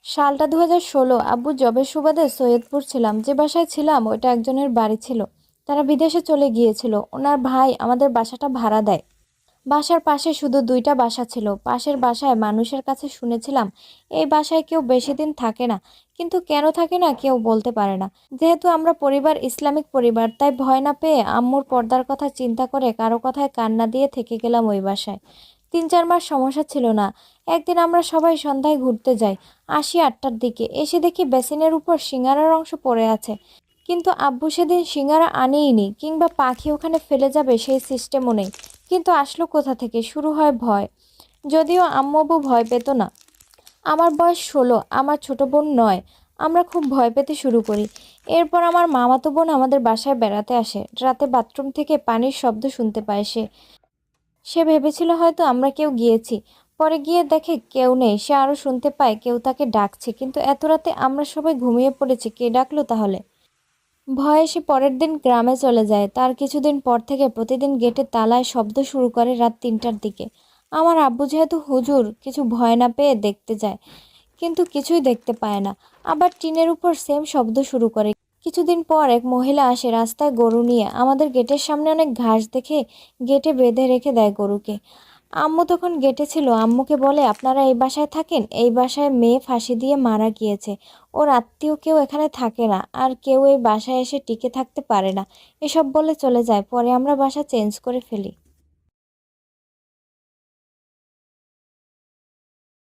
সালটা 2016। আব্বু জবের সুবাদে সৈয়দপুর ছিলাম। যে বাসায় ছিলাম ওইটা একজনের বাড়ি ছিল। তারা বিদেশে চলে গিয়েছিল। ওনার ভাই আমাদের বাসাটা ভাড়া দেয়। বাসার পাশে শুধু দুইটা বাসা ছিল। পাশের বাসায় মানুষের কাছে শুনেছিলাম এই বাসায় কেউ বেশি দিন থাকে না, কিন্তু কেন থাকে না কেউ বলতে পারে না। যেহেতু আমরা পরিবার ইসলামিক পরিবার, তাই ভয় না পেয়ে আম্মুর পর্দার কথা চিন্তা করে কারো কথায় কান্না দিয়ে থেকে গেলাম ওই বাসায়। 3-4 মাস সমস্যা ছিল না। একদিন আমরা সবাই সন্ধ্যায় ঘুরতে যাই। আসি 8টার দিকে, এসে দেখি বেসিনের উপর সিঙ্গারার অংশ পড়ে আছে। কিন্তু আব্বু সেদিন সিঙ্গারা আনেইনি, কিংবা পাখি ওখানে ফেলে যাবে সেই সিস্টেমও নেই। কিন্তু আসলো কোথা থেকে? শুরু হয় ভয়। যদিও আম্মু আব্বু ভয় পেত না। আমার বয়স 16, আমার ছোট বোন 9। আমরা খুব ভয় পেতে শুরু করি। এরপর আমার মামাতো বোন আমাদের বাসায় বেড়াতে আসে। রাতে বাথরুম থেকে পানির শব্দ শুনতে পায় সে। সে ভেবেছিল হয়তো আমরা কেউ গিয়েছি। পরে গিয়ে দেখে কেউ নেই। সে আরো শুনতে পায় কেউ তাকে ডাকছে, কিন্তু এত রাতে আমরা সবাই ঘুমিয়ে পড়েছি, কে ডাকলো তাহলে? ভয়ে সে পরের দিন গ্রামে চলে যায়। তার কিছুদিন পর থেকে প্রতিদিন গেটে তালায় শব্দ শুরু করে রাত 3টার দিকে। আমার আব্বু যেহেতু হুজুর, কিছু ভয় না পেয়ে দেখতে যায়, কিন্তু কিছুই দেখতে পায় না। আবার টিনের উপর সেম শব্দ শুরু করে। কিছুদিন পর এক মহিলা আসে রাস্তায় গরু নিয়ে। আমাদের গেটের সামনে অনেক ঘাস দেখে গেটে বেঁধে রেখে দেয় গরুকে। আম্মু তখন গেটে ছিল। আম্মুকে বলে, আপনারা এই বাসায় থাকেন? এই বাসায় মেয়ে ফাঁসি দিয়ে মারা গিয়েছে। ওর আত্মীয় কেউ এখানে থাকে না, আর কেউ এই বাসায় এসে টিকে থাকতে পারে না। এসব বলে চলে যায়। পরে আমরা বাসা চেঞ্জ করে ফেলি।